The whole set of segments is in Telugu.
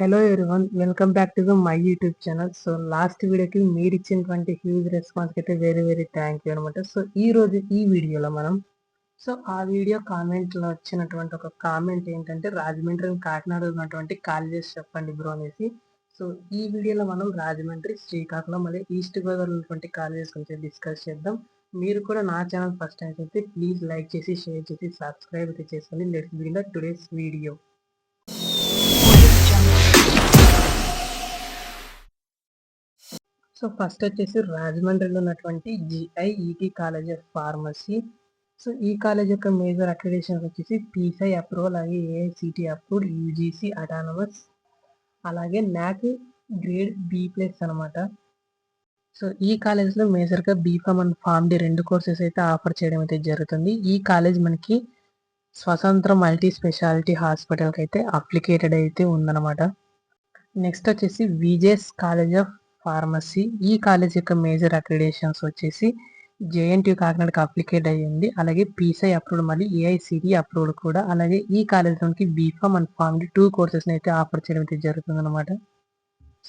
Hello everyone, welcome back to my YouTube channel. So last వీడియోకి మీరు ఇచ్చినటువంటి హ్యూజ్ రెస్పాన్స్ అయితే వెరీ థ్యాంక్ యూ అనమాట. సో ఈ రోజు ఈ వీడియోలో మనం ఆ వీడియో కామెంట్లో వచ్చినటువంటి ఒక కామెంట్ ఏంటంటే, రాజమండ్రి కాకినాడ ఉన్నటువంటి కాలేజెస్ చెప్పండి బ్రో అనేసి. సో ఈ వీడియోలో మనం రాజమండ్రి, శ్రీకాకుళం మరియు ఈస్ట్ గోదావరి ఉన్నటువంటి కాలేజెస్ గురించి డిస్కస్ చేద్దాం. మీరు కూడా నా ఛానల్ ఫస్ట్ టైం అయితే ప్లీజ్ లైక్ చేసి, షేర్ చేసి, సబ్స్క్రైబ్ అయితే చేసుకోండి. Let's begin the today's video. So first వచ్చేసి రాజమండ్రిలో ఉన్నటువంటి GIET college of pharmacy. So ఈ కాలేజ్ యొక్క మేజర్ అక్రిడేషన్స్ వచ్చేసి పీసై అప్రూవల్, అలాగే ఏఐసిటి అప్రూవ్డ్, యూజీసీ అటానమస్, అలాగే నాక్ గ్రేడ్ B+ అనమాట. సో ఈ కాలేజ్లో మేజర్గా B Pharm and pharm D 2 courses అయితే ఆఫర్ చేయడం అయితే జరుగుతుంది. ఈ కాలేజ్ మనకి స్వతంత్ర మల్టీ స్పెషాలిటీ హాస్పిటల్కి అయితే అప్లికేటెడ్ అయితే ఉందన్నమాట. నెక్స్ట్ వచ్చేసి విజేఎస్ కాలేజ్ ఆఫ్ ఫార్మసీ. ఈ కాలేజ్ యొక్క మేజర్ అక్రిడేషన్స్ వచ్చేసి జేఎన్టీయూ కాకినాడకి అప్లికేట్ అయ్యింది, అలాగే పీసై అప్రూవ్డ్ మరియు ఏఐసిటి అప్రూవ్డ్ కూడా. అలాగే ఈ కాలేజ్లోకి బీఫామ్ అండ్ ఫార్మ్ డి 2 కోర్సెస్ని అయితే ఆఫర్ చేయడం అయితే జరుగుతుంది అనమాట.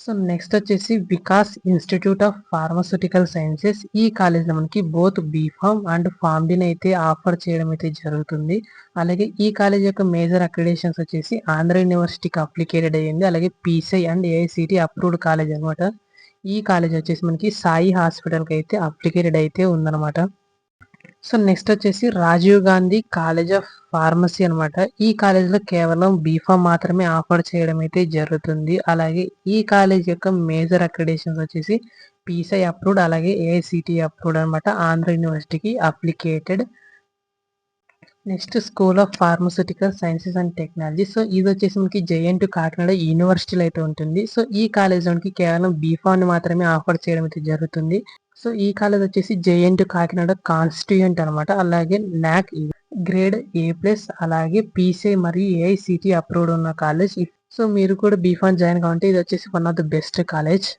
సో నెక్స్ట్ వచ్చేసి Vikas institute of pharmaceutical sciences. ఈ కాలేజ్లో మనకి బోత్ బీఫామ్ అండ్ ఫార్మ్ డిని అయితే ఆఫర్ చేయడం అయితే జరుగుతుంది. అలాగే ఈ కాలేజ్ యొక్క మేజర్ అక్రిడేషన్స్ వచ్చేసి ఆంధ్ర యూనివర్సిటీకి అప్లికేటెడ్ అయ్యింది, అలాగే పీసై అండ్ ఏఐసిటి అప్రూవ్డ్ కాలేజ్ అనమాట. ఈ కాలేజ్ వచ్చేసి మనకి సాయి హాస్పిటల్కి అయితే అప్లికేటెడ్ అయితే ఉందన్నమాట. సో నెక్స్ట్ వచ్చేసి Rajiv Gandhi college of pharmacy అనమాట. ఈ కాలేజ్లో కేవలం బీఫామ్ మాత్రమే ఆఫర్ చేయడం అయితే జరుగుతుంది. అలాగే ఈ కాలేజ్ యొక్క మేజర్ అక్రిడేషన్స్ వచ్చేసి పీసై అప్రూవ్డ్, అలాగే ఏఐసిటి అప్రూవ్డ్ అనమాట. ఆంధ్ర యూనివర్సిటీకి affiliated. Next school of pharmaceutical sciences and technology. So ఇది వచ్చేసి మనకి జేఎన్టీయూ కాకినాడ యూనివర్సిటీలో అయితే ఉంటుంది. సో ఈ కాలేజ్లోకి కేవలం బీఫామ్ని మాత్రమే ఆఫర్ చేయడం అయితే జరుగుతుంది. సో ఈ కాలేజ్ వచ్చేసి జేఎన్టీయూ కాకినాడ కాన్స్టిట్యూయెంట్ అనమాట. అలాగే నాక్ గ్రేడ్ A+, అలాగే పీసీ మరియు ఏఐసిటి అప్రూవ్డ్ ఉన్న కాలేజ్. సో మీరు కూడా బీఫామ్ జాయిన్ కావాలంటే ఇది వచ్చేసి one of the best college.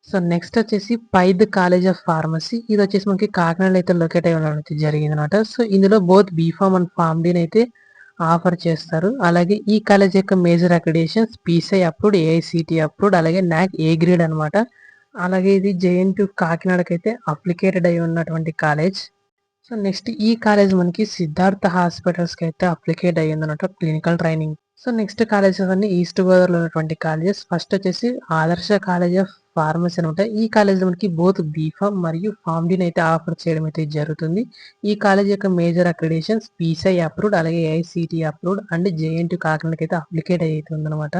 So next వచ్చేసి పైద్ కాలేజ్ ఆఫ్ ఫార్మసీ. ఇది వచ్చేసి మనకి కాకినాడలో అయితే లొకేట్ అయి ఉండడం జరిగింది అనమాట. సో ఇందులో బోత్ బీఫామ్ అండ్ ఫార్మ్ డిని అయితే ఆఫర్ చేస్తారు. అలాగే ఈ కాలేజ్ యొక్క major accreditations PCI approved, AICTE approved, అలాగే నాక్ ఏ గ్రేడ్ అనమాట. అలాగే ఇది జేఎన్టీయూ కాకినాడకి అయితే అప్లికేటెడ్ అయి ఉన్నటువంటి కాలేజ్. సో నెక్స్ట్ ఈ కాలేజ్ మనకి సిద్ధార్థ హాస్పిటల్స్కి అయితే అప్లికేట్ అయ్యింది అనమాట, clinical training. So next colleges అన్ని ఈస్ట్ గోదావరిలో ఉన్నటువంటి కాలేజెస్. ఫస్ట్ వచ్చేసి ఆదర్శ కాలేజ్ ఆఫ్ ఫార్మసీ అనమాట. ఈ కాలేజ్ మనకి బోత్ బీఫామ్ మరియు ఫార్మ్ డిని అయితే ఆఫర్ చేయడం అయితే జరుగుతుంది. ఈ కాలేజ్ యొక్క మేజర్ అక్రిడేషన్స్ పీసై అప్రూవ్డ్, అలాగే ఏఐసిటి అప్రూవ్డ్ అండ్ జేఎన్టీయూ కాకినాడకి అయితే అప్లికేట్ అవుతుంది అనమాట.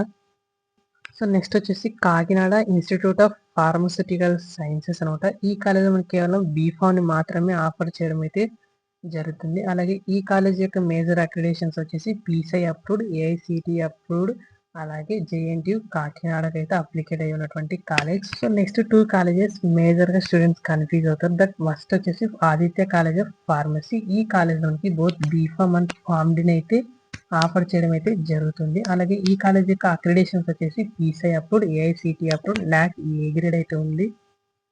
సో నెక్స్ట్ వచ్చేసి Kakinada institute of pharmaceutical sciences అనమాట. ఈ కాలేజ్ మనకి కేవలం బీఫామ్ని మాత్రమే ఆఫర్ చేయడం అయితే జరుగుతుంది. అలాగే ఈ కాలేజ్ యొక్క మేజర్ అక్రిడేషన్స్ వచ్చేసి పీసై అప్రూవ్డ్, ఏఐసిటి అప్రూవ్డ్, అలాగే జేఎన్టీయూ కాకినాడకి అయితే అప్లికేట్ అయి ఉన్నటువంటి కాలేజ్. సో నెక్స్ట్ 2 కాలేజెస్ మేజర్గా స్టూడెంట్స్ కన్ఫ్యూజ్ అవుతారు. దట్ ఫస్ట్ వచ్చేసి ఆదిత్య కాలేజ్ ఆఫ్ ఫార్మసీ. ఈ కాలేజ్ మనకి బోత్ బీఫామ్ అండ్ ఫార్మ్ డిని అయితే ఆఫర్ చేయడం అయితే జరుగుతుంది. అలాగే ఈ కాలేజ్ యొక్క అక్రిడేషన్స్ వచ్చేసి పీసై అప్రూవ్డ్, ఏఐసిటి అప్రూవ్డ్, నాక్ ఏ గ్రేడ్ అయితే ఉంది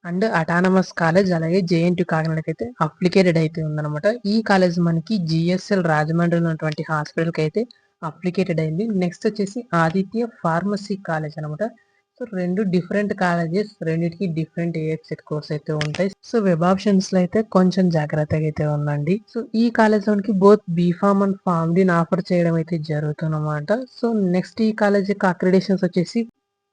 అండ్ అటానమస్ కాలేజ్, అలాగే జేఎన్టీయూ కాకినాడకి అయితే అప్లికేటెడ్ అయితే ఉందన్నమాట. ఈ కాలేజ్ మనకి జిఎస్ఎల్ రాజమండ్రి ఉన్నటువంటి హాస్పిటల్కి అయితే అప్లికేటెడ్ అయింది. నెక్స్ట్ వచ్చేసి ఆదిత్య ఫార్మసీ కాలేజ్ అనమాట. సో 2 డిఫరెంట్ కాలేజెస్, రెండింటికి డిఫరెంట్ ఏఎక్సెట్ కోర్స్ అయితే ఉంటాయి. సో వెబ్ ఆప్షన్స్ లో అయితే కొంచెం జాగ్రత్తగా అయితే ఉందండి. సో ఈ కాలేజ్ లోనికి బోత్ బీఫామ్ అండ్ ఫార్మ్ డిని ఆఫర్ చేయడం అయితే జరుగుతుందన్నమాట. సో నెక్స్ట్ ఈ కాలేజ్ యొక్క అక్రిడేషన్స్ వచ్చేసి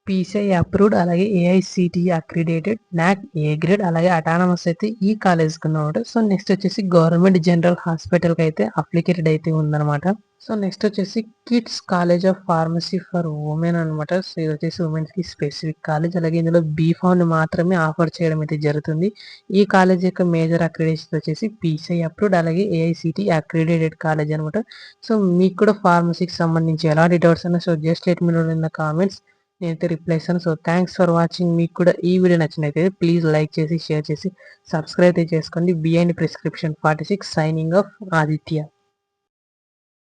పీసీఐ అప్రూవ్డ్, అలాగే AICTE accredited, NAAC A grade, అలాగే అటానమస్ అయితే ఈ కాలేజ్ కున్నమాట. సో నెక్స్ట్ వచ్చేసి గవర్నమెంట్ జనరల్ హాస్పిటల్కి అయితే అప్లికేటెడ్ అయితే ఉందన్నమాట. సో నెక్స్ట్ వచ్చేసి kids college of pharmacy for women అనమాట. సో ఇది వచ్చేసి ఉమెన్స్ కి స్పెసిఫిక్ కాలేజ్. అలాగే ఇందులో బీఫామ్ మాత్రమే ఆఫర్ చేయడం అయితే జరుగుతుంది. ఈ కాలేజ్ యొక్క మేజర్ అక్రిడేషన్ వచ్చేసి పీసీఐ అప్రూవ్డ్, అలాగే ఏఐసిటి అక్రిడేటెడ్ కాలేజ్ అనమాట. సో మీకు కూడా ఫార్మసీకి సంబంధించి ఎలాంటి డౌట్స్ అయినా so just let me know in the comments, నేనైతే రిప్లై ఇస్తాను. So thanks for watching. మీకు కూడా ఈ వీడియో నచ్చినట్లయితే ప్లీజ్ లైక్ చేసి, షేర్ చేసి, సబ్స్క్రైబ్ చేసుకోండి. Behind prescription 46 signing off Aditya.